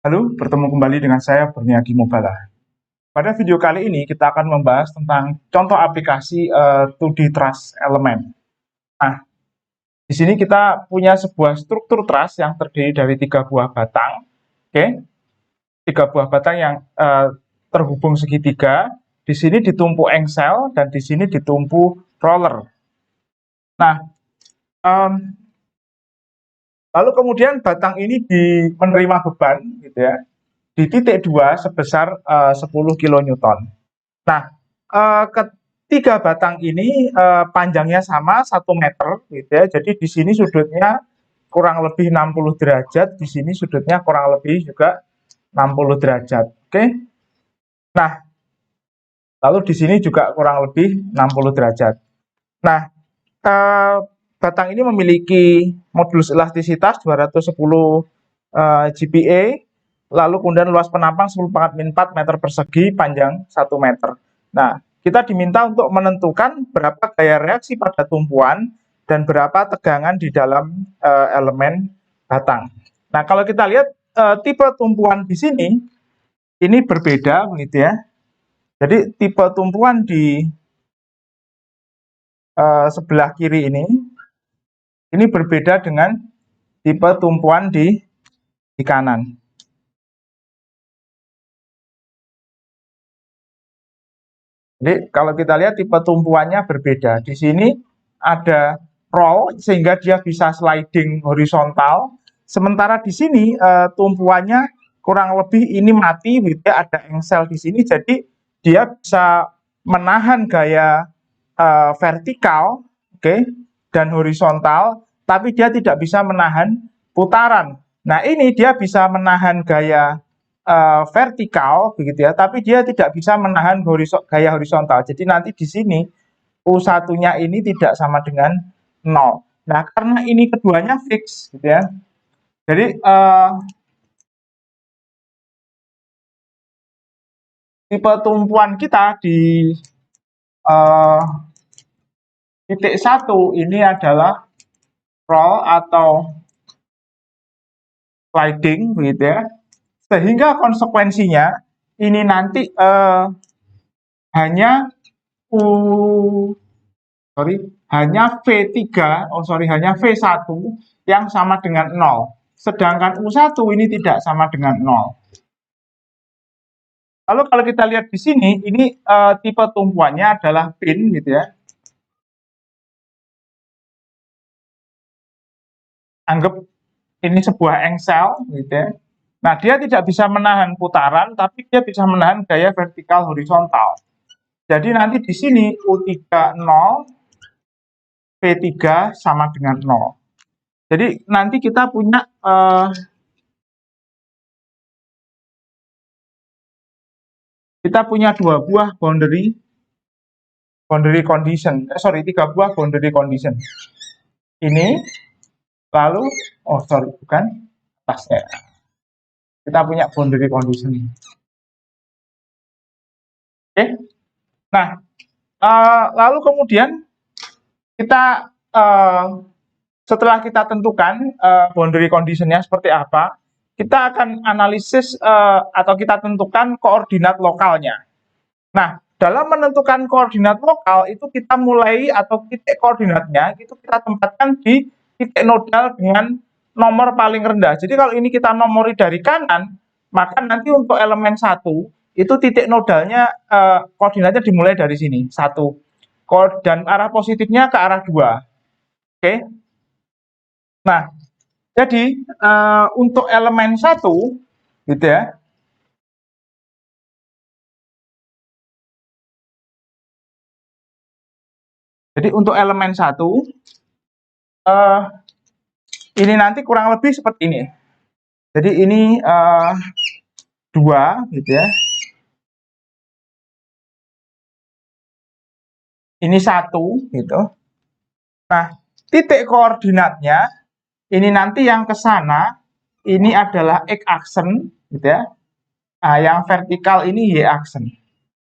Halo, bertemu kembali dengan saya Berniadi Mubala. Pada video kali ini kita akan membahas tentang contoh aplikasi 2D truss element. Nah, di sini kita punya sebuah struktur truss yang terdiri dari 3 buah batang. Oke, 3 buah batang yang terhubung segitiga. Di sini ditumpu engsel dan di sini ditumpu roller. Nah, em, lalu kemudian batang ini menerima beban, gitu ya, di titik 2 sebesar 10 kilonewton. Nah, ketiga batang ini panjangnya sama 1 meter, gitu ya. Jadi di sini sudutnya kurang lebih 60 derajat, di sini sudutnya kurang lebih juga 60 derajat. Oke. Nah, lalu di sini juga kurang lebih 60 derajat. Nah, eh, batang ini memiliki modulus elastisitas 210 GPa, lalu kemudian luas penampang 10,4 meter persegi, panjang 1 meter. Nah, kita diminta untuk menentukan berapa gaya reaksi pada tumpuan dan berapa tegangan di dalam elemen batang. Nah, kalau kita lihat tipe tumpuan di sini, ini berbeda, begitu ya. Jadi tipe tumpuan di sebelah kiri ini berbeda dengan tipe tumpuan di kanan. Jadi kalau kita lihat tipe tumpuannya berbeda. Di sini ada roll sehingga dia bisa sliding horizontal. Sementara di sini tumpuannya kurang lebih ini mati, gitu ya, ada engsel di sini. Jadi dia bisa menahan gaya vertikal, oke, dan horizontal, tapi dia tidak bisa menahan putaran. Nah, ini dia bisa menahan gaya vertikal, begitu ya, tapi dia tidak bisa menahan gaya horizontal. Jadi nanti di sini U1-nya ini tidak sama dengan 0. Nah, karena ini keduanya fix, gitu ya. Jadi tipe tumpuan kita di titik 1 ini adalah roll atau sliding, begitu ya. Sehingga konsekuensinya ini nanti hanya hanya V1 yang sama dengan 0. Sedangkan U1 ini tidak sama dengan 0. Lalu kalau kita lihat di sini, ini tipe tumpuannya adalah pin, gitu ya. Anggap ini sebuah engsel, gitu ya. Nah, dia tidak bisa menahan putaran, tapi dia bisa menahan gaya vertikal horizontal. Jadi nanti di sini U3 0, V3 sama dengan 0. Jadi nanti kita punya dua buah boundary condition. 3 buah boundary condition. Ini lalu bukan atasnya. Kita punya boundary condition. Oke. Nah, lalu kemudian kita setelah kita tentukan boundary conditionnya seperti apa, kita akan analisis atau kita tentukan koordinat lokalnya. Nah, dalam menentukan koordinat lokal itu kita mulai atau titik koordinatnya itu kita tempatkan di titik nodal dengan nomor paling rendah. Jadi kalau ini kita nomori dari kanan, maka nanti untuk elemen 1 itu titik nodalnya koordinatnya dimulai dari sini 1. Dan arah positifnya ke arah 2. Oke. Nah, jadi untuk elemen 1 gitu ya. Jadi untuk elemen 1 ini nanti kurang lebih seperti ini. Jadi ini 2 gitu ya. Ini 1 gitu. Nah, titik koordinatnya ini nanti yang ke sana ini adalah X aksen gitu ya. Nah, yang vertikal ini Y aksen.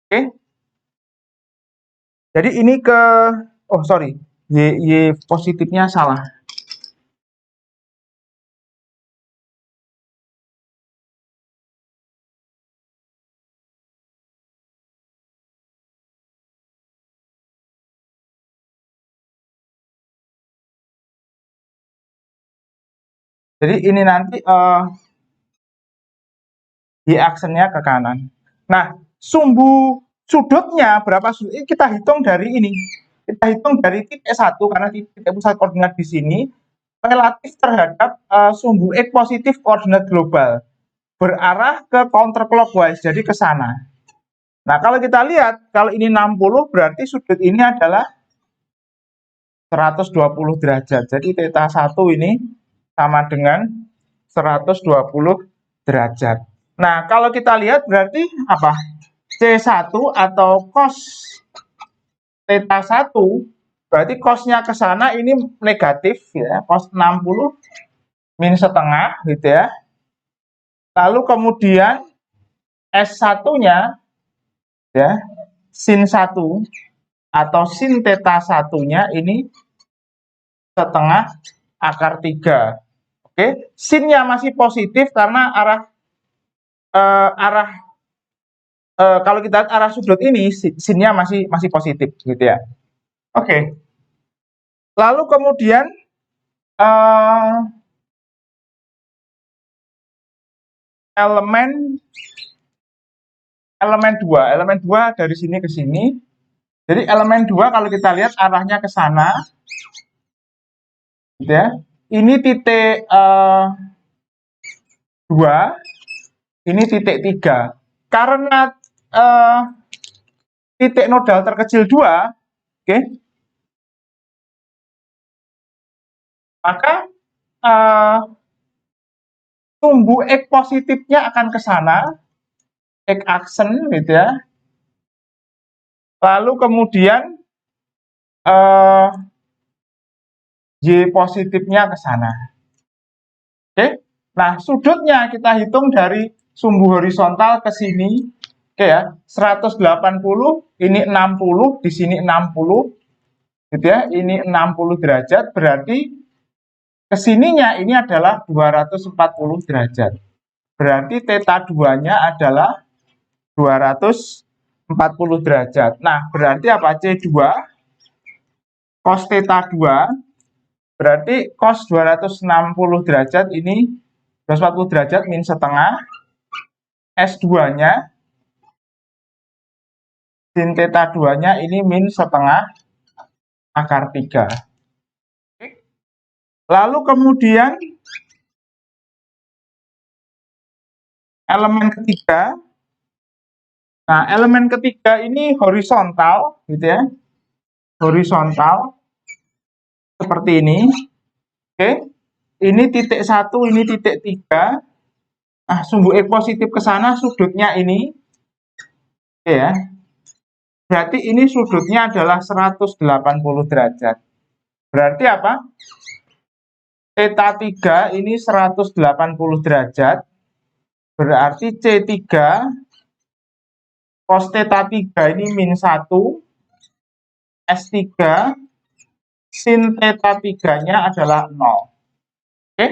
Oke. Jadi ini ke Y positifnya salah. Jadi ini nanti y aksennya ke kanan. Nah, sumbu sudutnya berapa sudut? Ini kita hitung dari ini. Kita hitung dari titik 1 karena titik pusat koordinat di sini relatif terhadap sumbu X positif koordinat global berarah ke counterclockwise, jadi ke sana. Nah, kalau kita lihat, kalau ini 60 berarti sudut ini adalah 120 derajat. Jadi theta 1 ini sama dengan 120 derajat. Nah, kalau kita lihat berarti apa? C1 atau cos theta 1 berarti cosnya ke sana ini negatif ya, cos 60 min setengah gitu ya. Lalu kemudian S1-nya ya, sin 1 atau sin theta 1-nya ini setengah akar 3. Oke, sinnya masih positif karena arah kalau kita lihat arah sudut ini sinnya masih positif gitu ya. Oke. Lalu kemudian elemen 2 dari sini ke sini. Jadi elemen 2 kalau kita lihat arahnya ke sana gitu ya. Ini titik 2, ini titik 3. Karena titik nodal terkecil 2, oke. Maka sumbu X positifnya akan ke sana, X aksen gitu ya. Lalu kemudian Y positifnya ke sana. Oke. Nah, sudutnya kita hitung dari sumbu horizontal ke sini. Oke ya, 180, ini 60, di sini 60 gitu ya. Ini 60 derajat, berarti kesininya ini adalah 240 derajat. Berarti theta 2-nya adalah 240 derajat. Nah, berarti apa? C2 cos theta 2 berarti cos 260 derajat ini 240 derajat min setengah S2-nya sin theta 2-nya ini min setengah akar 3. Lalu kemudian elemen ketiga. Nah, elemen ketiga ini horizontal gitu ya. Horizontal seperti ini. Oke. Ini titik 1, ini titik 3. Nah, sumbu X positif ke sana sudutnya ini. Oke ya. Berarti ini sudutnya adalah 180 derajat. Berarti apa? Theta 3 ini 180 derajat. Berarti C3 cos theta 3 ini min 1. S3 sin theta 3-nya adalah 0. Oke.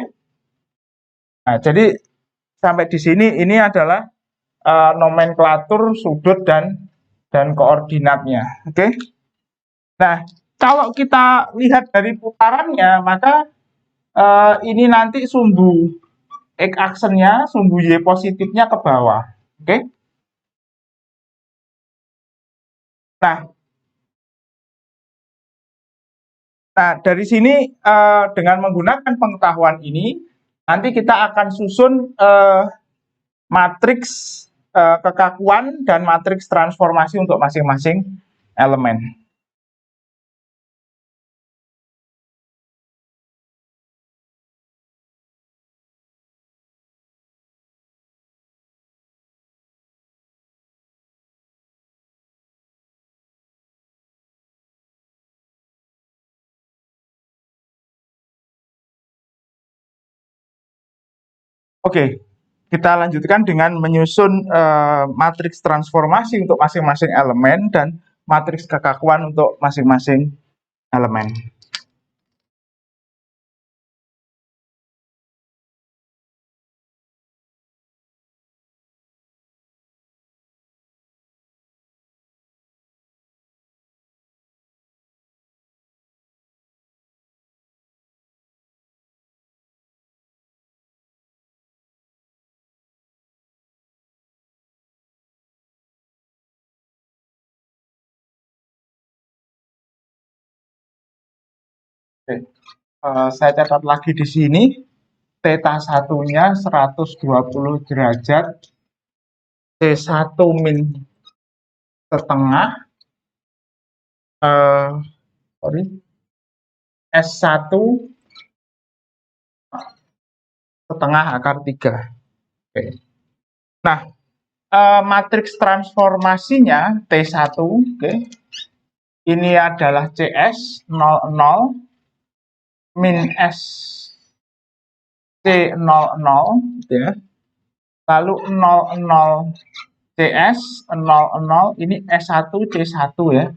Nah, jadi sampai di sini ini adalah nomenklatur sudut dan koordinatnya. Oke. Nah, kalau kita lihat dari putarannya, maka ini nanti sumbu X aksennya, sumbu Y positifnya ke bawah. Oke. Nah, dari sini dengan menggunakan pengetahuan ini, nanti kita akan susun matriks kekakuan dan matriks transformasi untuk masing-masing elemen. Oke, kita lanjutkan dengan menyusun matriks transformasi untuk masing-masing elemen dan matriks kekakuan untuk masing-masing elemen. Oke, saya catat lagi di sini, theta satunya 120 derajat, C1 min setengah, sorry, S1 setengah akar 3. Oke. Nah, matriks transformasinya T1, oke. Ini adalah CS 00 min S C00, gitu ya. Lalu 00 CS 00 ini S1 C1 ya.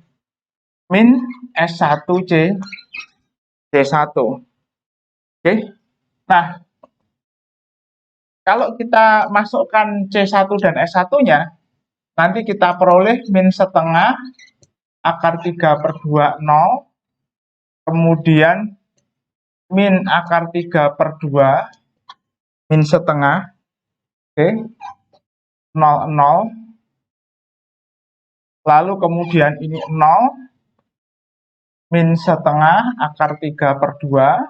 Min S1 C1. Oke. Nah, kalau kita masukkan C1 dan S1-nya, nanti kita peroleh min setengah akar 3/2 0, kemudian min akar 3/2 min setengah, oke, 0, lalu kemudian ini 0, min setengah akar 3/2,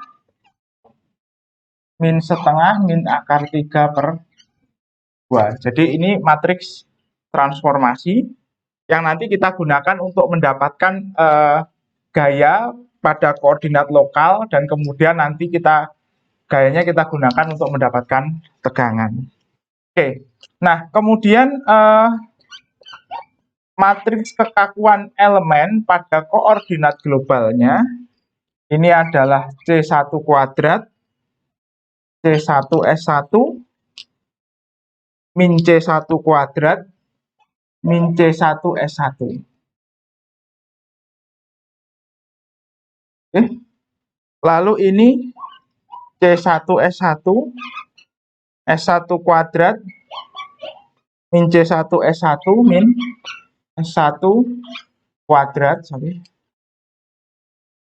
min setengah min akar 3/2. Jadi ini matriks transformasi yang nanti kita gunakan untuk mendapatkan gaya pada koordinat lokal, dan kemudian nanti gayanya kita gunakan untuk mendapatkan tegangan. Oke, nah kemudian matriks kekakuan elemen pada koordinat globalnya ini adalah C1 kuadrat, C1S1, min C1 kuadrat, min C1S1. Oke. Lalu ini C1S1, S1 kuadrat, min C1S1, min S1 kuadrat, sorry.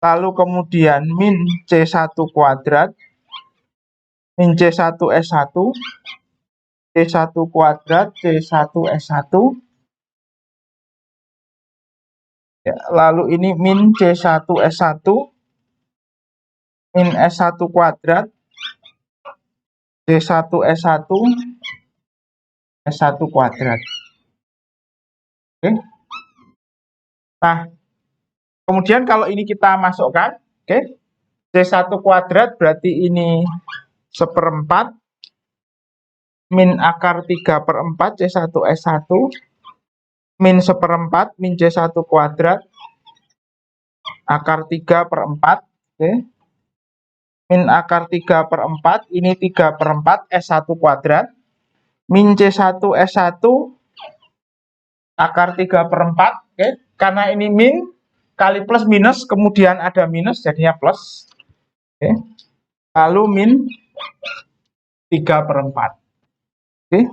Lalu kemudian min C1 kuadrat, min C1S1, C1 kuadrat, C1S1. Ya, lalu ini min C1S1, min S1 kuadrat, C1S1, S1 kuadrat. Oke. Nah, kemudian kalau ini kita masukkan, oke, C1 kuadrat berarti ini 1/4, min akar 3/4 C1S1, min 1/4 min C1 kuadrat, akar 3/4, oke. Min akar 3/4, ini 3/4 S1 kuadrat, min C1S1, akar 3/4, oke. Karena ini min kali plus minus, kemudian ada minus, jadinya plus, oke. Lalu min 3/4, oke.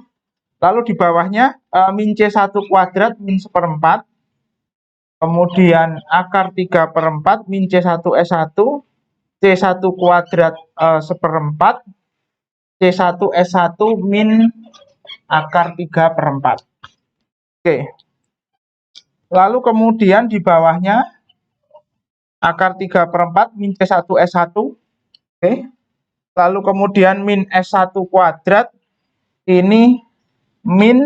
Lalu di bawahnya min C1 kuadrat min 1/4, kemudian akar 3/4 min C1S1, C1 kuadrat 1/4, C1S1 min akar 3/4. Oke. Lalu kemudian di bawahnya akar 3/4 min C1S1, oke. Lalu kemudian min S1 kuadrat ini min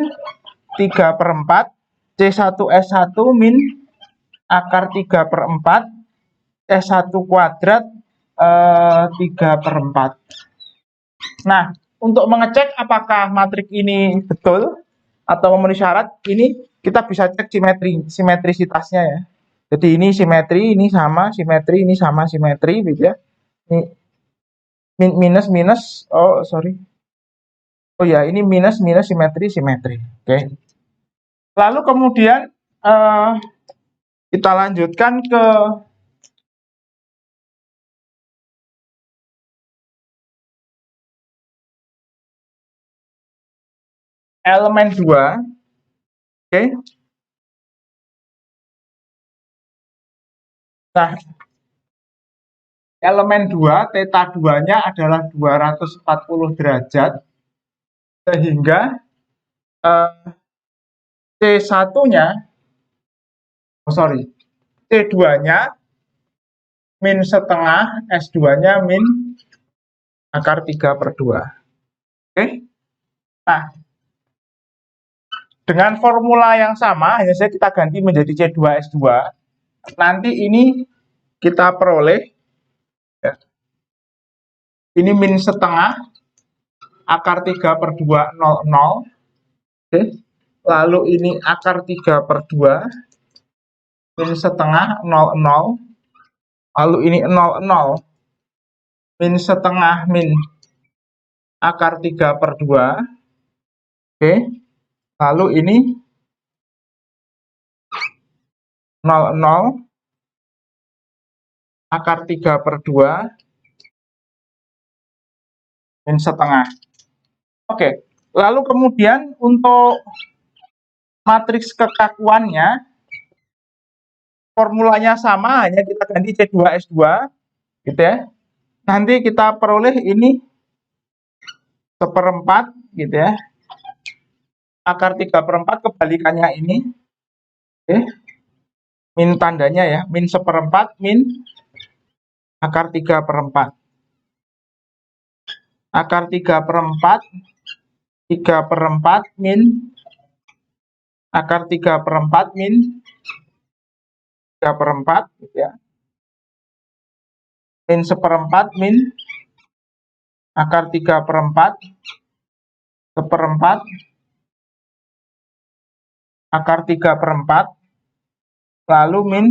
3/4, C1S1 min akar 3/4, S1 kuadrat 3/4. Nah, untuk mengecek apakah matriks ini betul atau memenuhi syarat, ini kita bisa cek simetrisitasnya ya. Jadi ini simetri, ini sama simetri, ini sama simetri, gitu ya. Ini minus, oh sorry. Oh ya, ini minus simetri. Oke. Lalu kemudian kita lanjutkan ke elemen 2. Oke. Nah, elemen 2, theta 2-nya adalah 240 derajat, sehingga C1-nya, C2-nya min setengah, S2-nya min akar 3/2. Oke. Nah, dengan formula yang sama, hanya saja kita ganti menjadi C2S2. Nanti ini kita peroleh, ya, ini min setengah, akar 3/2, 0, oke. Lalu ini akar 3/2, min setengah, 0, lalu ini 0, min setengah, min akar 3/2, oke. Lalu ini 0, akar 3/2, min setengah. Oke, lalu kemudian untuk matriks kekakuannya, formulanya sama, hanya kita ganti C2S2, gitu ya. Nanti kita peroleh ini 1/4, gitu ya. Akar 3/4 kebalikannya ini, oke. Min tandanya ya, min 1/4, min akar 3/4. Akar 3/4, 3/4, min akar 3/4, min 3/4, gitu ya. Min 1/4, min akar 3/4, 1/4, akar 3/4, lalu min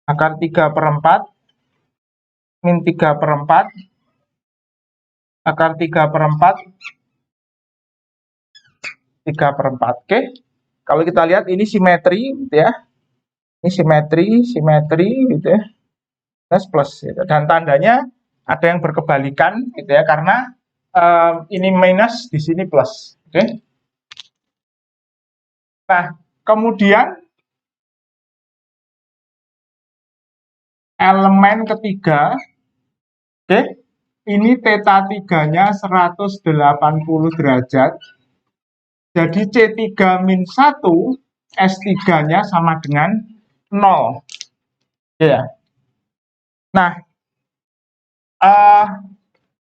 akar 3/4, min 3/4, akar 3/4, 3/4. Oke. Kalau kita lihat ini simetri, gitu ya. Ini simetri, gitu ya. Plus, gitu. Dan tandanya ada yang berkebalikan, gitu ya, karena ini minus, di sini plus. Oke. Nah, kemudian elemen ketiga, oke, ini theta 3-nya 180 derajat. Jadi C3 min 1, S3-nya sama dengan 0. Ya. Nah,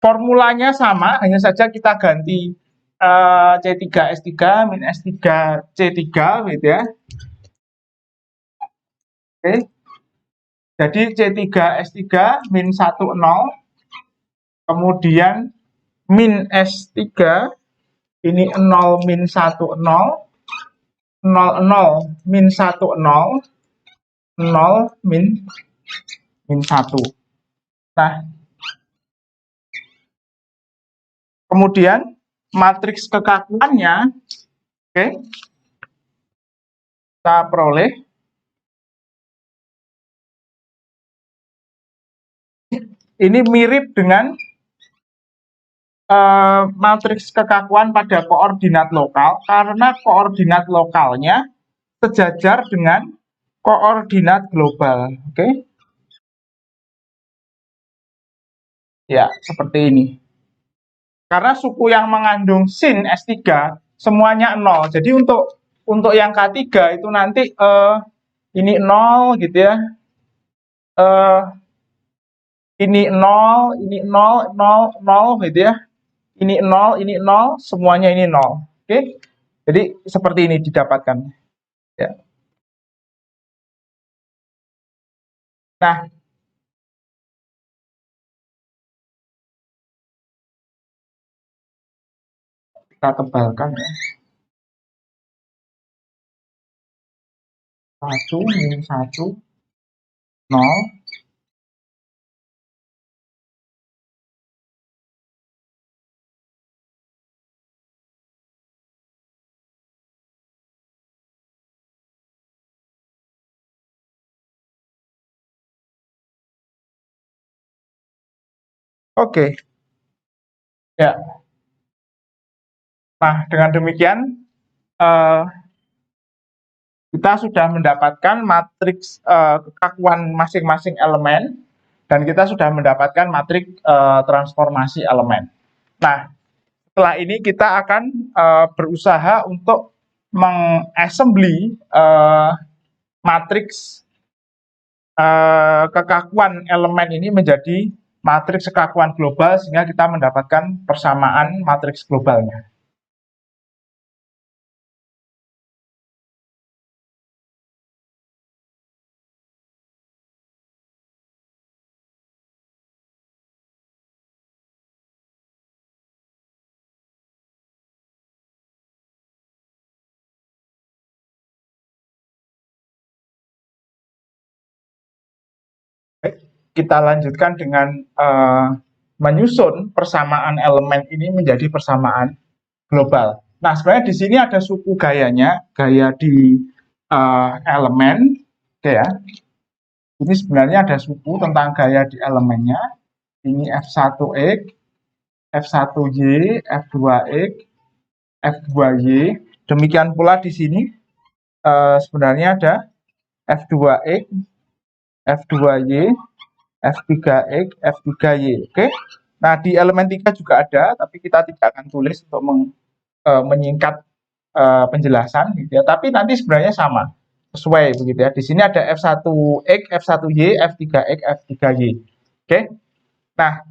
formulanya sama, hanya saja kita ganti C3 S3 min S3 C3, gitu ya. Oke. Jadi C3 S3 min 1, 0. Kemudian min S3, ini 0 min 1, 0. 0 min 1, 0. 0 min 1. Nah, kemudian matriks kekakuannya, oke, kita peroleh ini mirip dengan matriks kekakuan pada koordinat lokal, karena koordinat lokalnya sejajar dengan koordinat global. Oke. Ya, seperti ini. Karena suku yang mengandung sin S3 semuanya 0. Jadi untuk yang K3 itu nanti ini 0, gitu ya. Ini 0, ini 0, 0, 0, gitu ya. Ini 0, ini 0, semuanya ini 0. Oke. Jadi seperti ini didapatkan. Ya. Nah, kita tebalkan ya. 1 min 1, 0. Oke. Ya. Nah, dengan demikian kita sudah mendapatkan matriks kekakuan masing-masing elemen, dan kita sudah mendapatkan matriks transformasi elemen. Nah, setelah ini kita akan berusaha untuk mengassembly matriks kekakuan elemen ini menjadi matriks kekakuan global sehingga kita mendapatkan persamaan matriks globalnya. Baik, kita lanjutkan dengan menyusun persamaan elemen ini menjadi persamaan global. Nah, sebenarnya di sini ada suku gayanya, gaya di elemen, oke ya. Ini sebenarnya ada suku tentang gaya di elemennya. Ini F1X, F1Y, F2X, F2Y. Demikian pula di sini sebenarnya ada F2X, F2Y, F3X, F3Y. Oke. Nah, di elemen 3 juga ada, tapi kita tidak akan tulis untuk menyingkat penjelasan gitu ya. Tapi nanti sebenarnya sama, sesuai begitu ya. Di sini ada F1X, F1Y, F3X, F3Y. Oke. Nah,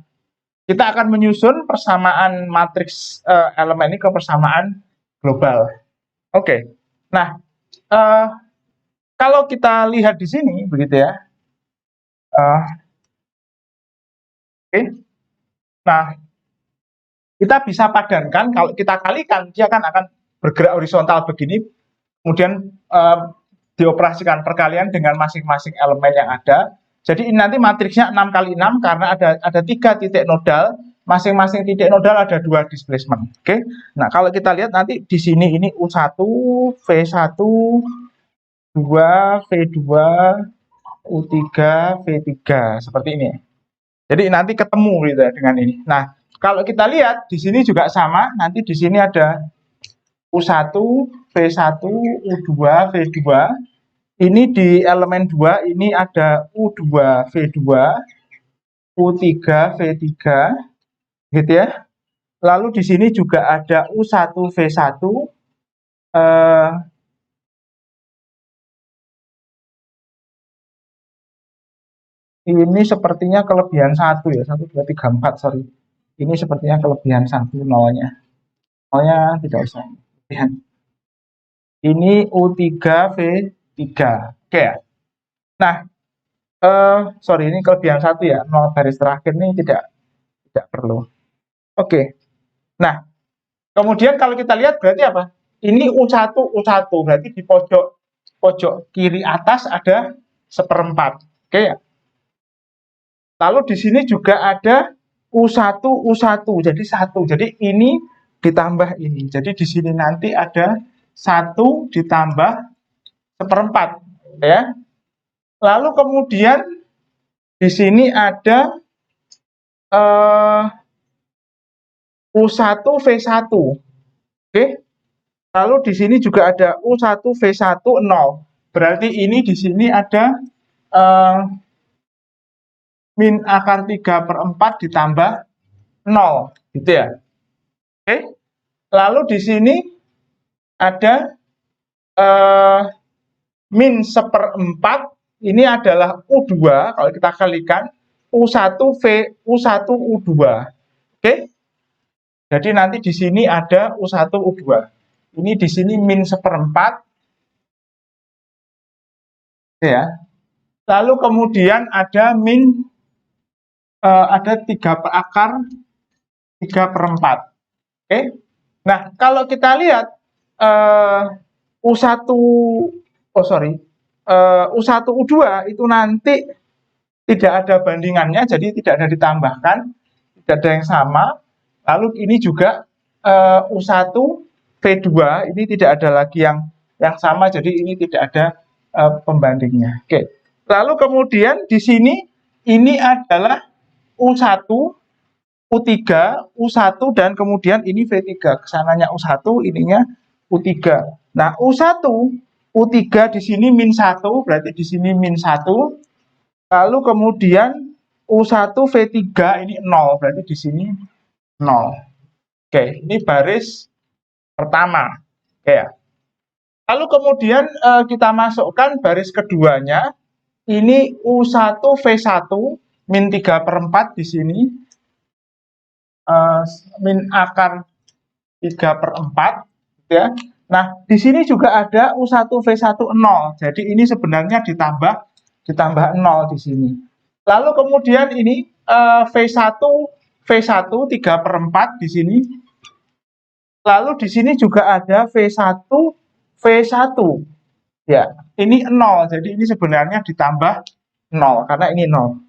kita akan menyusun persamaan matriks elemen ini ke persamaan global. Oke. Nah, kalau kita lihat di sini begitu ya. Oke. Nah, kita bisa padankan, kalau kita kalikan, dia akan bergerak horizontal begini, kemudian dioperasikan perkalian dengan masing-masing elemen yang ada. Jadi ini nanti matriksnya 6 kali 6 karena ada 3 titik nodal, masing-masing titik nodal ada 2 displacement. Oke. Nah, kalau kita lihat nanti di sini ini U1, V1, 2, V2, U3, V3 seperti ini. Jadi nanti ketemu gitu ya dengan ini. Nah, kalau kita lihat di sini juga sama, nanti di sini ada U1, V1, U2, V2. Ini di elemen 2 ini ada U2, V2, U3, V3 gitu ya. Lalu di sini juga ada U1, V1. Ini sepertinya kelebihan 1 ya, 1, 2, 3, 4, sorry. Ini sepertinya kelebihan 1 nolnya. Nolnya tidak usah. Ini U3, V3. Oke ya. Nah, sorry, ini kelebihan 1 ya. 0 garis terakhir ini tidak perlu. Oke. Nah, kemudian kalau kita lihat berarti apa? Ini U1, U1. Berarti di pojok kiri atas ada 1/4. Oke ya. Lalu di sini juga ada U1, U1. Jadi 1. Jadi ini ditambah ini. Jadi di sini nanti ada 1 ditambah 1/4 ya. Lalu kemudian di sini ada U1 V1. Oke. Lalu di sini juga ada U1 V1 0. Berarti ini di sini ada min akar 3/4 ditambah 0 gitu ya. Oke. Lalu di sini ada min 1/4, ini adalah U2, kalau kita kalikan U1 U1 U2. Oke. Jadi nanti di sini ada U1 U2. Ini di sini min 1/4 ya. Lalu kemudian ada min ada 3 akar 3/4. Oke. Nah, kalau kita lihat U1 U1 U2 itu nanti tidak ada bandingannya, jadi tidak ada ditambahkan, tidak ada yang sama. Lalu ini juga U1 V2 ini tidak ada lagi yang sama, jadi ini tidak ada pembandingnya. Oke. Lalu kemudian di sini ini adalah U1, U3, U1 dan kemudian ini V3. Kesananya U1, ininya U3. Nah, U1, U3 di sini min 1, berarti di sini min 1. Lalu kemudian U1 V3 ini 0, berarti di sini 0. Oke, ini baris pertama. Oke ya. Lalu kemudian kita masukkan baris keduanya. ini U1 V1 min 3/4 di sini, min akar 3/4 ya. Nah, di sini juga ada U1 V1 0. Jadi ini sebenarnya ditambah 0 di sini. Lalu kemudian ini V1 3/4 di sini. Lalu di sini juga ada V1 ya. Ini 0. Jadi ini sebenarnya ditambah 0 karena ini 0.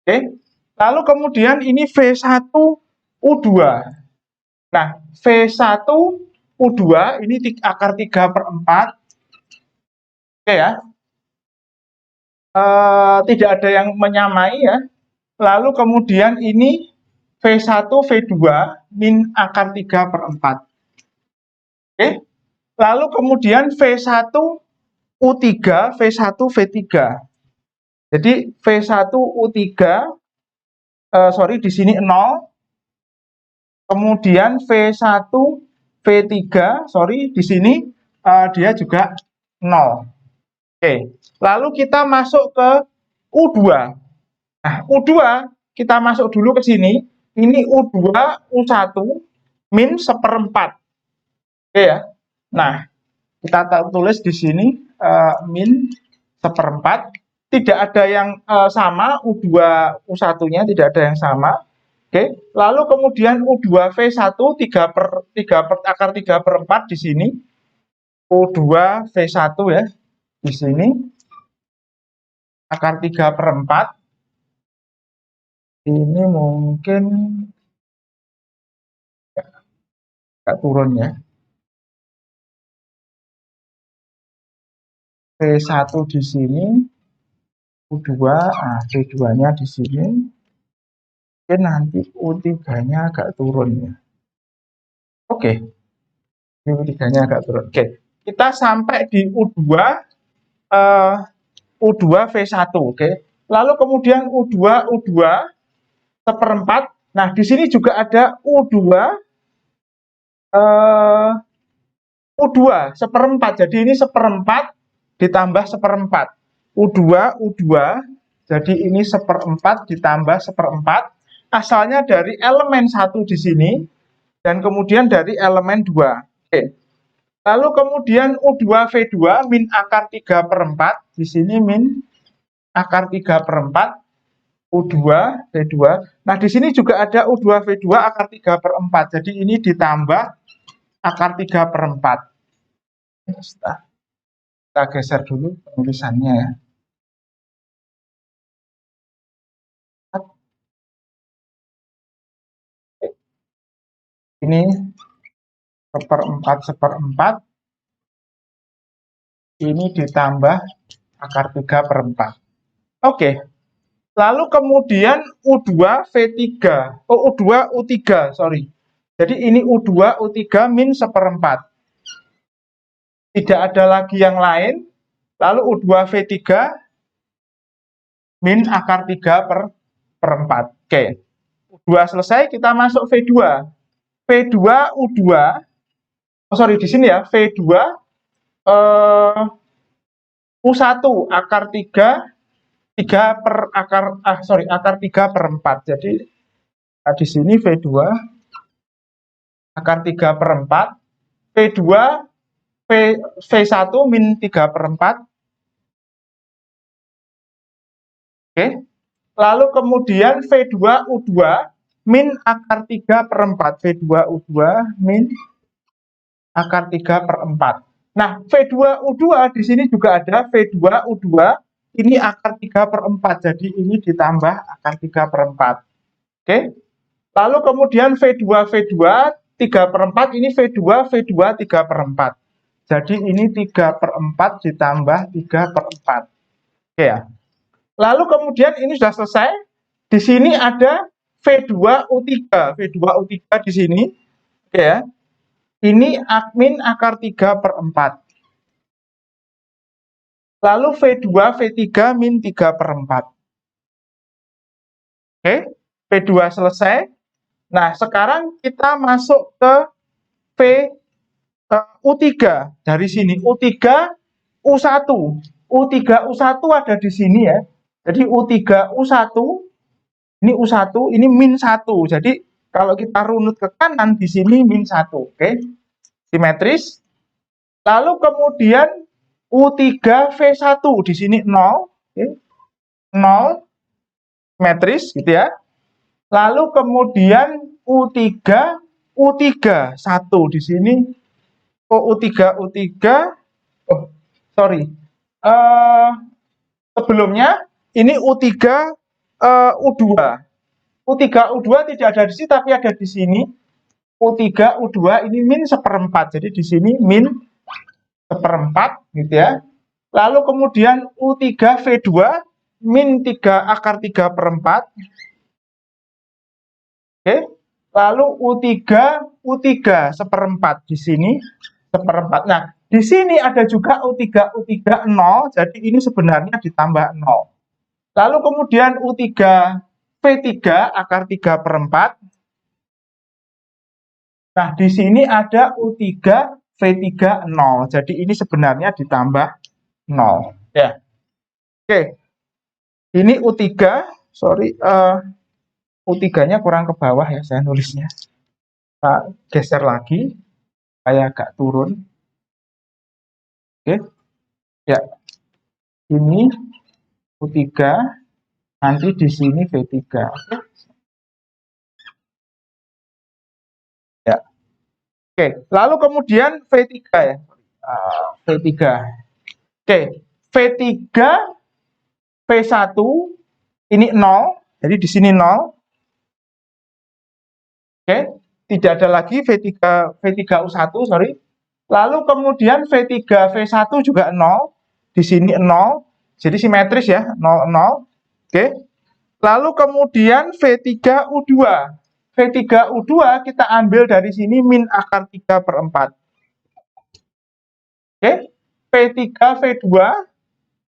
Oke. Lalu kemudian ini V1 U2. Nah, V1 U2 ini akar 3/4. Oke ya. Tidak ada yang menyamai ya. Lalu kemudian ini V1 V2 min akar 3/4. Oke. Lalu kemudian V1 U3 V1 V3. Jadi V1 U3 di sini 0. Kemudian V1 V3 di sini dia juga 0. Oke. Lalu kita masuk ke U2. Nah, U2 kita masuk dulu ke sini. Ini U2 U1 min 1/4. Oke ya. Nah, kita tulis di sini min 1/4. Tidak ada yang sama, U2 U1-nya tidak ada yang sama. Oke. Lalu kemudian U2 V1 akar 3/4 di sini. U2 V1 ya. Di sini akar 3/4. Ini mungkin nggak turun ya. V1 di sini, U2, V2-nya di sini. Mungkin nanti U3-nya agak turun ya. Oke. Ini U3-nya agak turun. Oke. Kita sampai di U2 V1, oke. Lalu kemudian U2 1/4. Nah, di sini juga ada U2 1/4. Jadi ini 1/4 ditambah 1/4. U2 jadi ini 1/4 ditambah 1/4. Asalnya dari elemen 1 di sini dan kemudian dari elemen 2. Oke. Lalu kemudian U2 V2 min akar 3/4. Di sini min akar 3/4. U2 V2. Nah, di sini juga ada U2 V2 akar 3/4. Jadi ini ditambah akar 3/4. Kita geser dulu penulisannya ya. Ini 1/4. Ini ditambah akar 3/4. Oke. Lalu kemudian U2 V3. U2 U3, sorry. Jadi ini U2 U3 min 1/4. Tidak ada lagi yang lain. Lalu U2 V3 min akar 3/4. Oke. U2 selesai, kita masuk V2. V2 U2. Di sini ya. V2 U1 akar 3/4. Jadi di sini V2 akar 3/4. V2 V1 min 3/4. Oke. Lalu kemudian V2 U2 min akar 3/4. V2 U2 min akar 3/4. Nah, V2 U2 di sini juga ada V2 U2 ini akar 3/4. Jadi ini ditambah akar 3/4. Oke. Lalu kemudian V2 3/4, ini V2 3/4. Jadi ini 3/4 ditambah 3/4. Oke ya. Lalu kemudian ini sudah selesai. Di sini ada V2 U3. V2 U3 di sini. Oke ya. Ini min akar 3/4. Lalu V2 V3 min 3/4. Oke. V2 selesai. Nah, sekarang kita masuk ke U3. Dari sini U3 U1. U3U1 ada di sini ya. Jadi U3U1, ini U1, ini min 1. Jadi kalau kita runut ke kanan di sini min 1, oke. Simetris. Lalu kemudian U3V1 di sini 0, oke. 0 simetris gitu ya. Lalu kemudian U3 1 di sini. Oh, U3 oh sorry. Sebelumnya ini U3 U2. U3 U2 tidak ada di sini tapi ada di sini. U3 U2 ini min 1/4. Jadi di sini min 1/4 gitu ya. Lalu kemudian U3 V2 min 3 akar 3/4. Oke. Lalu U3 1/4 di sini 1/4. Nah, di sini ada juga U3 0, jadi ini sebenarnya ditambah 0. Lalu kemudian U3 V3 akar 3/4. Nah, di sini ada U3 V3 0. Jadi ini sebenarnya ditambah 0 ya. Oke. Ini U3, sorry, U3-nya kurang ke bawah ya saya nulisnya. Kita geser lagi supaya agak turun. Oke. Ya. Ini U3, nanti di sini V3. Oke. Ya. Oke, lalu kemudian V3 ya. V3. Oke, V3 V1 ini 0, jadi di sini 0. Oke, tidak ada lagi V3U1, sorry. Lalu kemudian V3 V1 juga 0, di sini 0. Jadi simetris ya, 0 0. Oke. Lalu kemudian V3U2. V3U2 kita ambil dari sini min akar 3/4. Oke. V3V2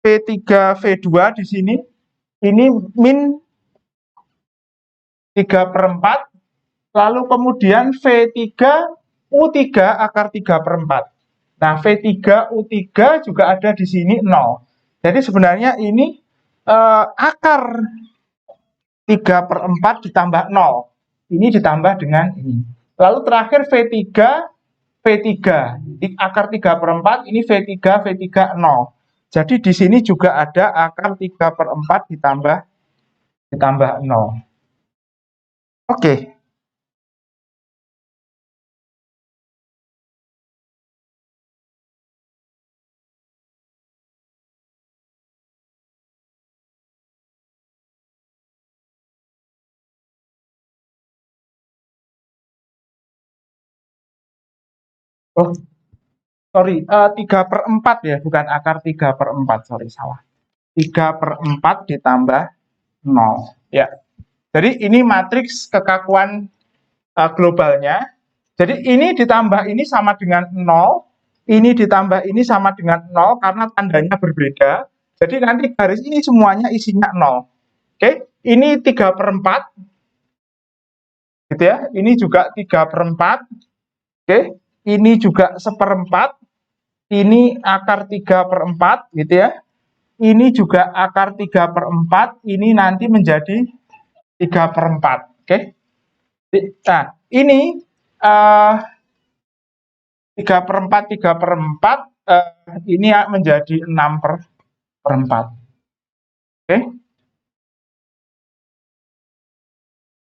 V3V2 di sini ini min 3/4. Lalu kemudian V3U3 akar 3/4. Nah, V3U3 juga ada di sini 0. Jadi sebenarnya ini akar 3/4 ditambah 0. Ini ditambah dengan ini. Lalu terakhir V3 di akar 3/4, ini V3 0. Jadi di sini juga ada akar 3/4 ditambah 0. Oke. Oh, sorry, 3/4 ya, bukan akar 3/4, sorry, salah. 3/4 ditambah 0. Ya. Jadi ini matriks kekakuan globalnya. Jadi ini ditambah ini sama dengan 0, ini ditambah ini sama dengan 0 karena tandanya berbeda. Jadi nanti garis ini semuanya isinya 0. Oke, ini 3/4. Gitu ya. Ini juga 3/4. Oke, ini juga 1/4. Ini akar 3/4 gitu ya. Ini juga akar 3/4. Ini nanti menjadi 3/4. Oke. Nah, ini 3/4 ini menjadi 6/4. Oke.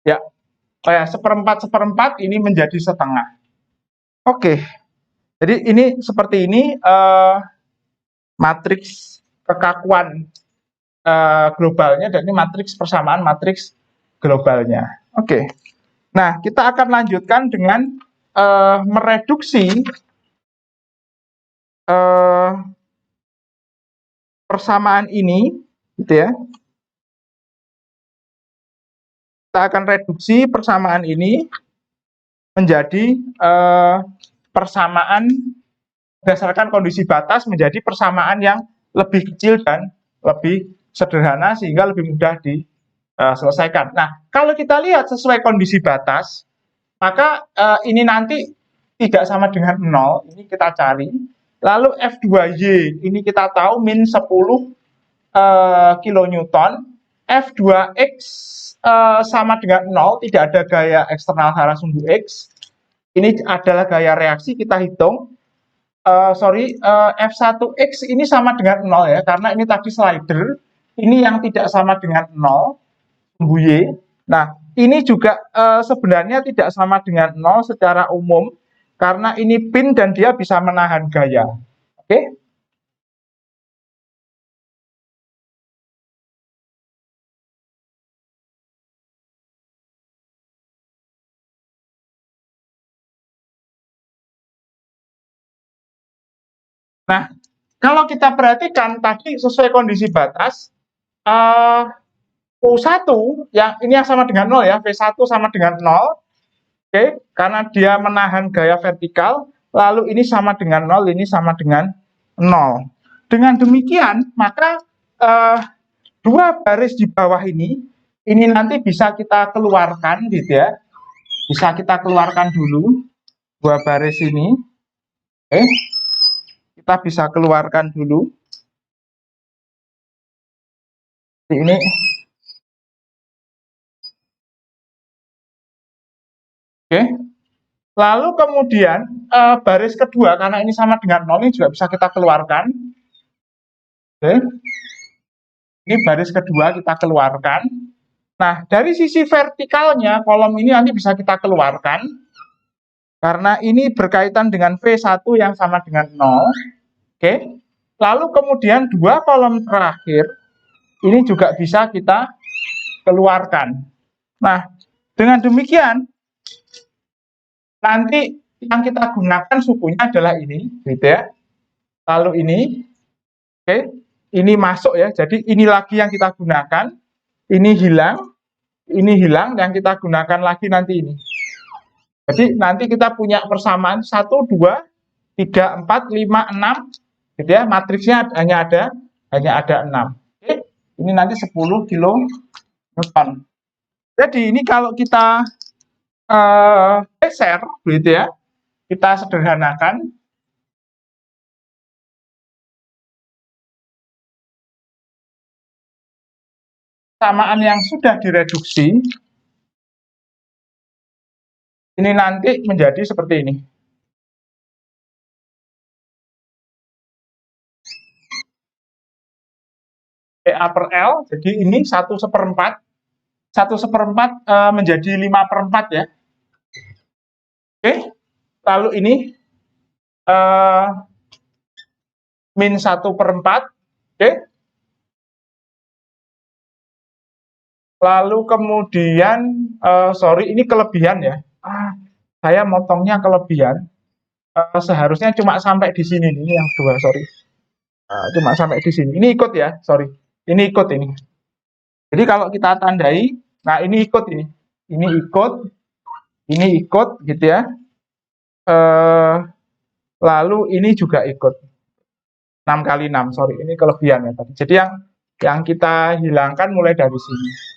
Ya. Kayak 1/4 ini menjadi setengah. Oke. Jadi ini seperti ini matriks kekakuan globalnya, dan ini matriks persamaan matriks globalnya. Oke. Nah, kita akan lanjutkan dengan mereduksi persamaan ini, gitu ya. Kita akan reduksi persamaan ini menjadi persamaan berdasarkan kondisi batas, menjadi persamaan yang lebih kecil dan lebih sederhana sehingga lebih mudah diselesaikan. Nah, kalau kita lihat sesuai kondisi batas, maka ini nanti tidak sama dengan 0, ini kita cari. Lalu F2Y ini kita tahu min 10 kilonewton. F2X sama dengan 0, tidak ada gaya eksternal arah sumbu X. Ini adalah gaya reaksi, kita hitung. F1X ini sama dengan 0 ya, karena ini tadi slider. Ini yang tidak sama dengan 0, sumbu Y. Nah, ini juga sebenarnya tidak sama dengan 0 secara umum, karena ini pin dan dia bisa menahan gaya. Oke? Nah, kalau kita perhatikan tadi sesuai kondisi batas, U1 yang ini yang sama dengan 0 ya, V1 sama dengan 0. Oke, karena dia menahan gaya vertikal, lalu ini sama dengan 0, ini sama dengan 0. Dengan demikian, maka dua baris di bawah ini nanti bisa kita keluarkan gitu ya. Bisa kita keluarkan dulu dua baris ini. Oke. Kita bisa keluarkan dulu. Ini oke. Lalu kemudian baris kedua, karena ini sama dengan 0, ini juga bisa kita keluarkan. Oke. Ini baris kedua kita keluarkan. Nah, dari sisi vertikalnya, kolom ini nanti bisa kita keluarkan. Karena ini berkaitan dengan V1 yang sama dengan 0. Oke. Lalu kemudian dua kolom terakhir, ini juga bisa kita keluarkan. Nah, dengan demikian, nanti yang kita gunakan sukunya adalah ini, gitu ya. Lalu ini, oke, ini masuk ya. Jadi ini lagi yang kita gunakan, ini hilang, yang kita gunakan lagi nanti ini. Jadi nanti kita punya persamaan 1, 2, 3, 4, 5, 6, gitu ya. Matriksnya hanya ada 6. Oke, ini nanti 10 kilonewton. Jadi ini kalau kita geser, gitu ya, kita sederhanakan. Persamaan yang sudah direduksi, ini nanti menjadi seperti ini. PA per L, jadi ini 1/4. 1/4 menjadi 5/4 ya. Oke, lalu ini min 1/4. Oke. Lalu kemudian, sorry, ini kelebihan ya. Saya motongnya kelebihan. Seharusnya cuma sampai di sini nih yang 2, sorry. Cuma sampai di sini. Ini ikut ya, sorry. Ini ikut ini. Jadi kalau kita tandai, nah ini ikut ini. Ini ikut gitu ya. Lalu ini juga ikut. 6 kali 6, sorry. Ini kelebihan ya tadi. Jadi yang kita hilangkan mulai dari sini.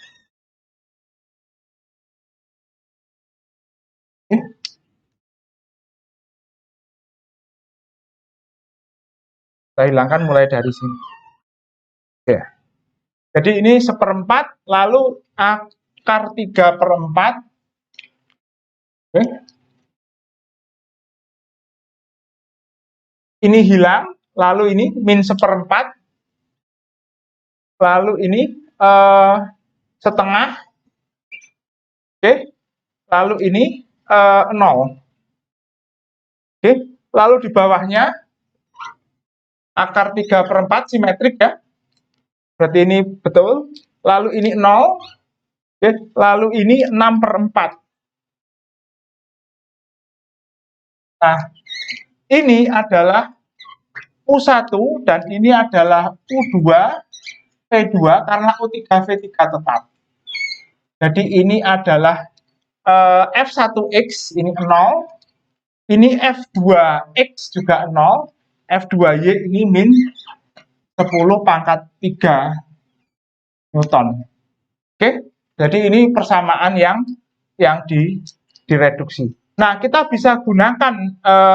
Kita hilangkan mulai dari sini. Oke. Jadi ini 1/4, lalu akar 3/4. Oke. Ini hilang, lalu ini min 1/4. Lalu ini setengah. Oke. Lalu ini 0. Oke. Lalu di bawahnya akar 3/4 simetrik ya. Berarti ini betul. Lalu ini 0. Oke. Lalu ini 6/4. Nah, ini adalah U1 dan ini adalah U2, V2 karena U3, V3 tetap. Jadi ini adalah F1X, ini 0. Ini F2X juga 0. F2Y ini min 10⁻³ Newton. Oke, jadi ini persamaan yang direduksi. Nah, kita bisa gunakan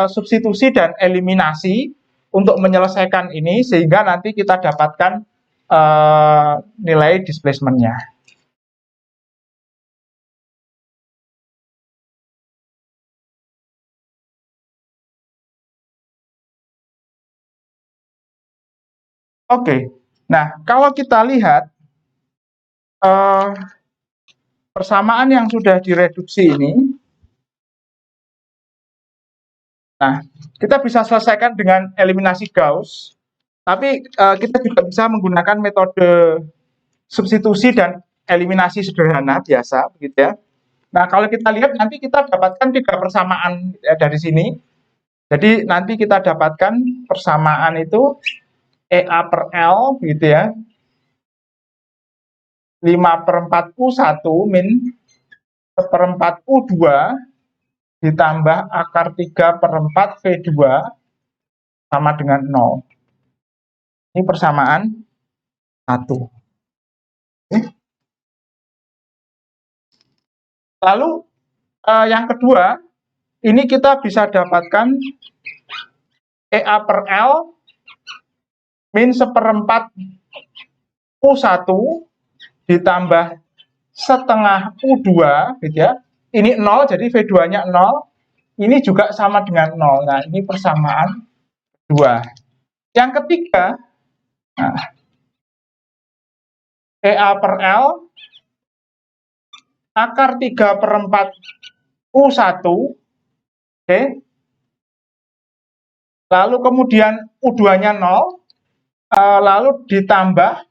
substitusi dan eliminasi untuk menyelesaikan ini sehingga nanti kita dapatkan nilai displacement-nya. Oke, nah kalau kita lihat persamaan yang sudah direduksi ini, nah kita bisa selesaikan dengan eliminasi Gauss, tapi kita juga bisa menggunakan metode substitusi dan eliminasi sederhana biasa, begitu ya. Nah kalau kita lihat nanti kita dapatkan 3 persamaan ya, dari sini. Jadi nanti kita dapatkan persamaan itu EA per L, gitu ya. 5/4 U1 min 1/4 U2 ditambah akar 3/4 V2 sama dengan 0. Ini persamaan 1. Lalu yang kedua, ini kita bisa dapatkan EA per L min 1/4 U1 ditambah setengah U2, gitu ya. Ini 0, jadi V2-nya 0. Ini juga sama dengan 0. Nah, ini persamaan 2. Yang ketiga, nah, EA per L akar 3/4 U1, oke. Lalu kemudian U2-nya 0, lalu ditambah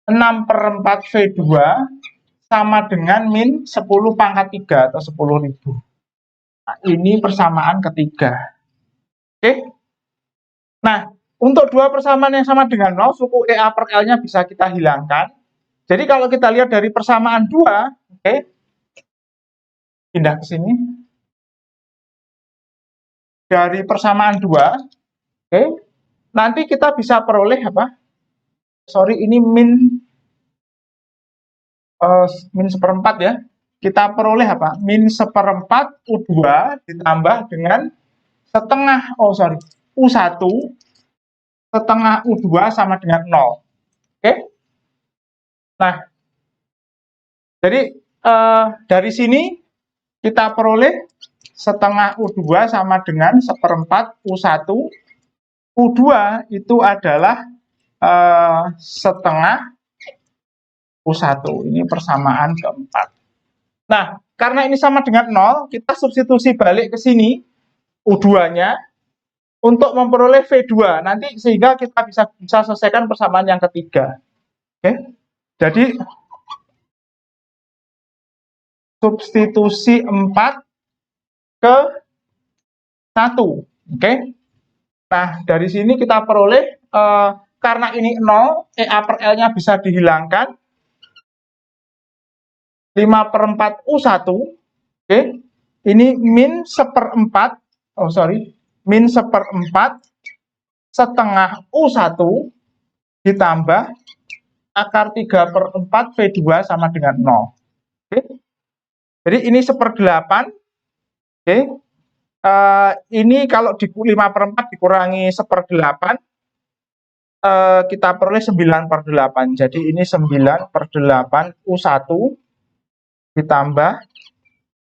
6/4 V2 sama dengan min 10⁻³ atau 10.000. Nah, ini persamaan ketiga. Oke. Nah, untuk dua persamaan yang sama dengan 0, suku EA per L-nya bisa kita hilangkan. Jadi kalau kita lihat dari persamaan 2, oke, pindah ke sini. Dari persamaan 2, oke, nanti kita bisa peroleh apa? Sorry, ini min 1/4 ya. Kita peroleh apa? Min 1/4 U2 ditambah dengan setengah, U1 setengah U2 sama dengan 0. Oke. Nah, jadi dari sini kita peroleh setengah U2 sama dengan 1/4 U1. U2 itu adalah setengah U1. Ini persamaan keempat. Nah, karena ini sama dengan 0, kita substitusi balik ke sini U2-nya untuk memperoleh V2. Nanti sehingga kita bisa selesaikan persamaan yang ketiga. Oke. Jadi substitusi 4 ke 1. Oke. Nah, dari sini kita peroleh karena ini 0, EA per L-nya bisa dihilangkan. 5/4 U1, oke, ini min 1/4, min 1/4 setengah U1 ditambah akar 3/4 V2 sama dengan 0. Oke. Jadi ini 1/8, oke. Ini kalau 5/4 dikurangi 1/8, kita peroleh 9/8. Jadi ini 9/8 U1 ditambah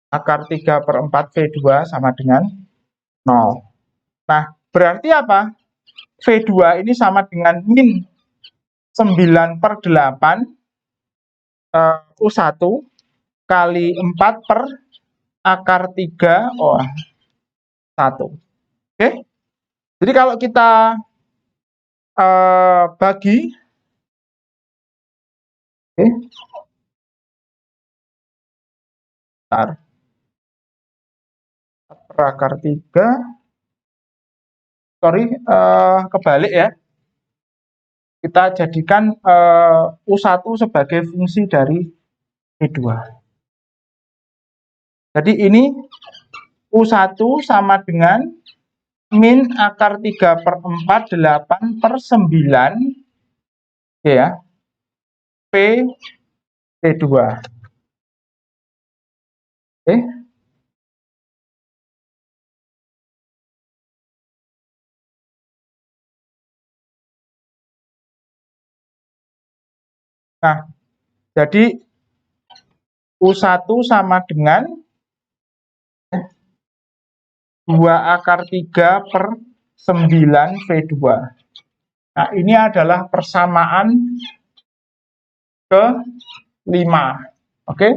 akar 3/4 V2 sama dengan 0. Nah, berarti apa? V2 ini sama dengan min 9/8 U1 kali 4 per akar 3 1. Oke. Jadi kalau kita bagi, oke, per akar 3, kebalik ya. Kita jadikan U1 sebagai fungsi dari V2. Jadi ini U1 sama dengan min akar 3/4 8/9 ya, P2. Oke. Nah, jadi U1 sama dengan 2 akar 3/9 V2. Nah, ini adalah persamaan ke-5. Oke?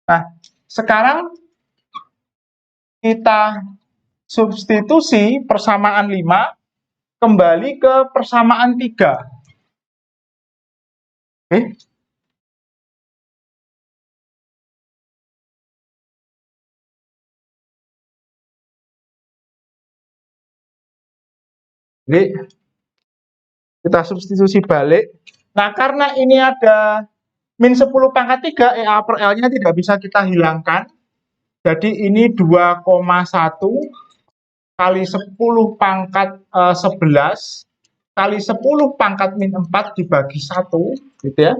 Nah, sekarang kita substitusi persamaan 5 kembali ke persamaan 3. Oke? Jadi, kita substitusi balik. Nah, karena ini ada min 10 pangkat 3, EA per L-nya tidak bisa kita hilangkan. Jadi ini 2,1 kali 10 pangkat 11 kali 10 pangkat min 4 dibagi 1, gitu ya.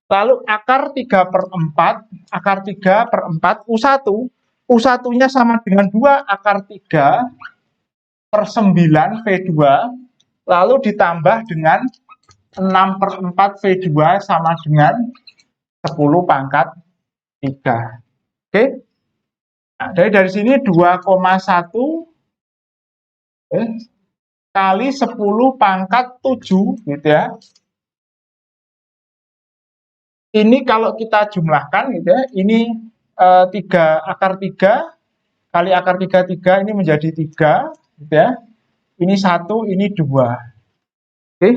Lalu akar 3/4 U1-nya sama dengan 2 akar 3/9 V2, lalu ditambah dengan 6/4 V2 sama dengan 10 pangkat 3. Oke? Nah, dari sini 2,1 kali 10 pangkat 7, gitu ya. Ini kalau kita jumlahkan, gitu ya, ini 3 akar 3 kali akar 3 ini menjadi 3, gitu ya. Ini 1, ini 2. Oke.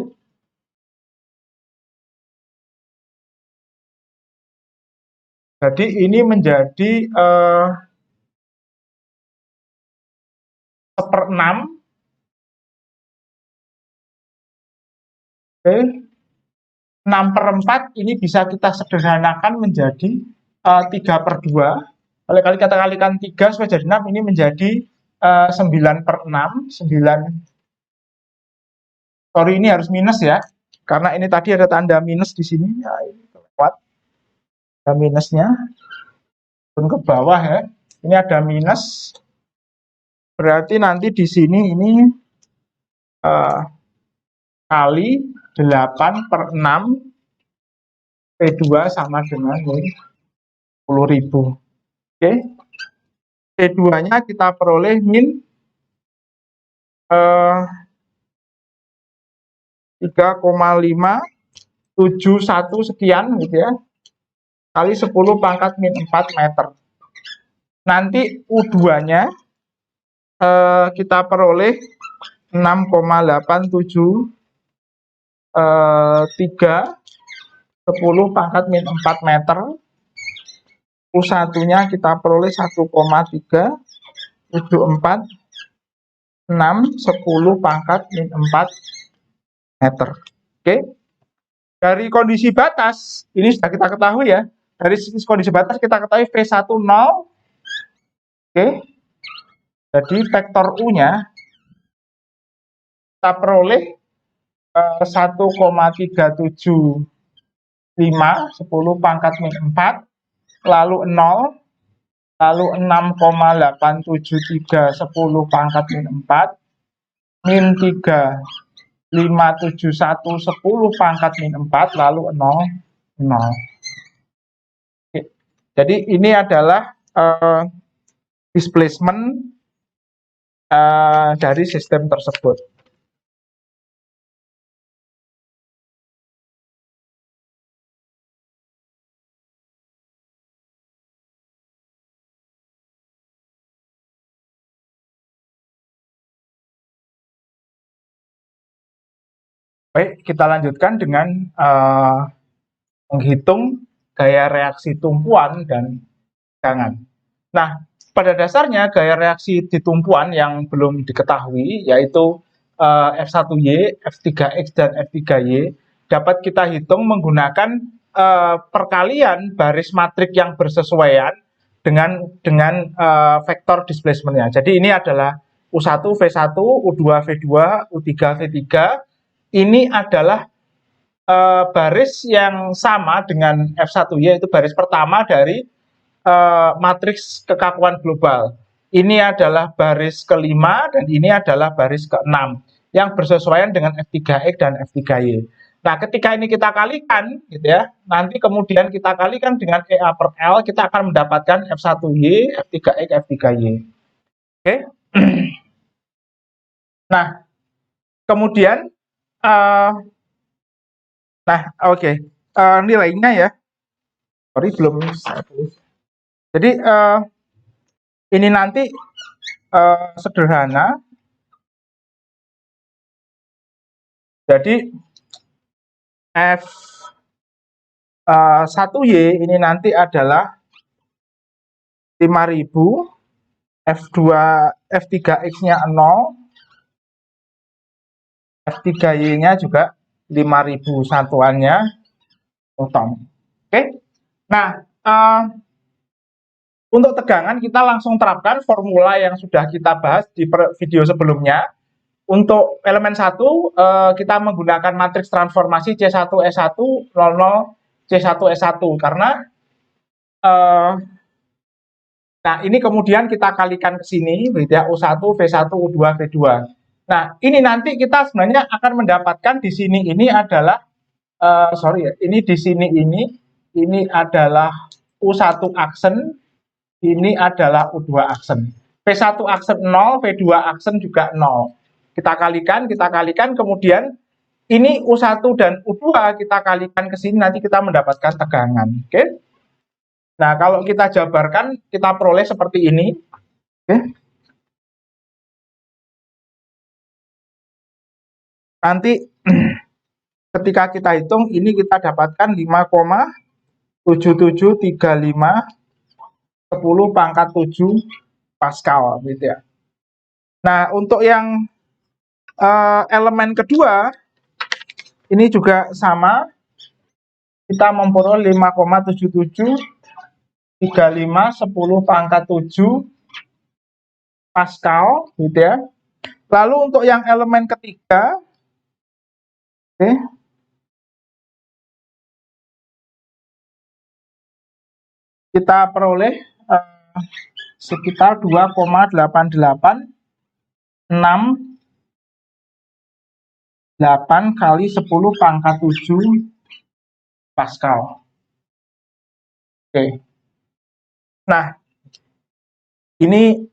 Jadi ini menjadi 1/6. Oke. 6/4 ini bisa kita sederhanakan menjadi 3/2. Kali kita kalikan 3 supaya jadi 6, ini menjadi 9/6. 9. Sorry, ini harus minus ya. Karena ini tadi ada tanda minus di sini. Ya, ini lewat. Ada minusnya. Turun ke bawah ya. Ini ada minus. Berarti nanti di sini ini kali 8/6 P2 sama dengan 10.000. Oke. P2-nya kita peroleh min 3,571 sekian, gitu ya, kali 10 pangkat min 4 meter. Nanti U2-nya kita peroleh 6,873 10 pangkat min 4 meter. U1-nya kita peroleh 1,374 6 10 pangkat min 4 meter. Oke. Dari kondisi batas, ini sudah kita ketahui ya. Dari kondisi batas kita ketahui V1 0. Oke. Jadi vektor U-nya kita peroleh 1,375 10 pangkat min 4, lalu 0, lalu 6,873 10 pangkat min 4, min 3, 571 10 pangkat min 4, lalu 0, 0. Oke. Jadi ini adalah displacement dari sistem tersebut. Baik, kita lanjutkan dengan menghitung gaya reaksi tumpuan dan tegangan. Nah, pada dasarnya gaya reaksi di tumpuan yang belum diketahui, yaitu F1Y, F3X, dan F3Y, dapat kita hitung menggunakan perkalian baris matrik yang bersesuaian dengan vektor displacement-nya. Jadi ini adalah U1 V1, U2 V2, U3 V3. Ini adalah baris yang sama dengan F1Y, yaitu baris pertama dari matriks kekakuan global. Ini adalah baris ke-5 dan ini adalah baris ke-6 yang bersesuaian dengan F3X dan F3Y. Nah, ketika ini kita kalikan, gitu ya, nanti kemudian kita kalikan dengan EA per L, kita akan mendapatkan F1Y, F3X, F3Y. Oke. Nah, kemudian, nilainya ya, sorry belum saya tulis. Jadi, ini nanti sederhana. Jadi, F1Y ini nanti adalah 5000, F3X-nya 0, F3Y-nya juga 5000 satuannya Newton. Oke. Nah, untuk tegangan kita langsung terapkan formula yang sudah kita bahas di video sebelumnya. Untuk elemen 1 kita menggunakan matriks transformasi C1S1 00 C1S1 karena nah ini kemudian kita kalikan ke sini ya, U1 V1 U2 V2. Nah, ini nanti kita sebenarnya akan mendapatkan di sini ini adalah ini di sini ini adalah U1 aksen, ini adalah U2 aksen. V1 aksen 0, V2 aksen juga 0. Kita kalikan, kemudian ini U1 dan U2 kita kalikan ke sini, nanti kita mendapatkan tegangan. Oke. Nah, kalau kita jabarkan, kita peroleh seperti ini. Oke. Nanti ketika kita hitung, ini kita dapatkan 5,7735 10 pangkat 7 Pascal, gitu ya. Nah, untuk yang elemen kedua, ini juga sama. Kita memperoleh 5,7735 10 pangkat 7 Pascal, gitu ya. Lalu untuk yang elemen ketiga, oke, kita peroleh sekitar 2,868 kali 10 pangkat 7 Pascal. Oke. Nah, ini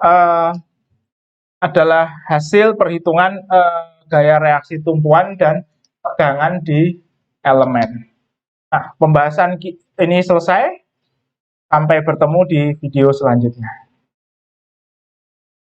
adalah hasil perhitungan gaya reaksi tumpuan dan tegangan di elemen. Nah, pembahasan ini selesai. Sampai bertemu di video selanjutnya.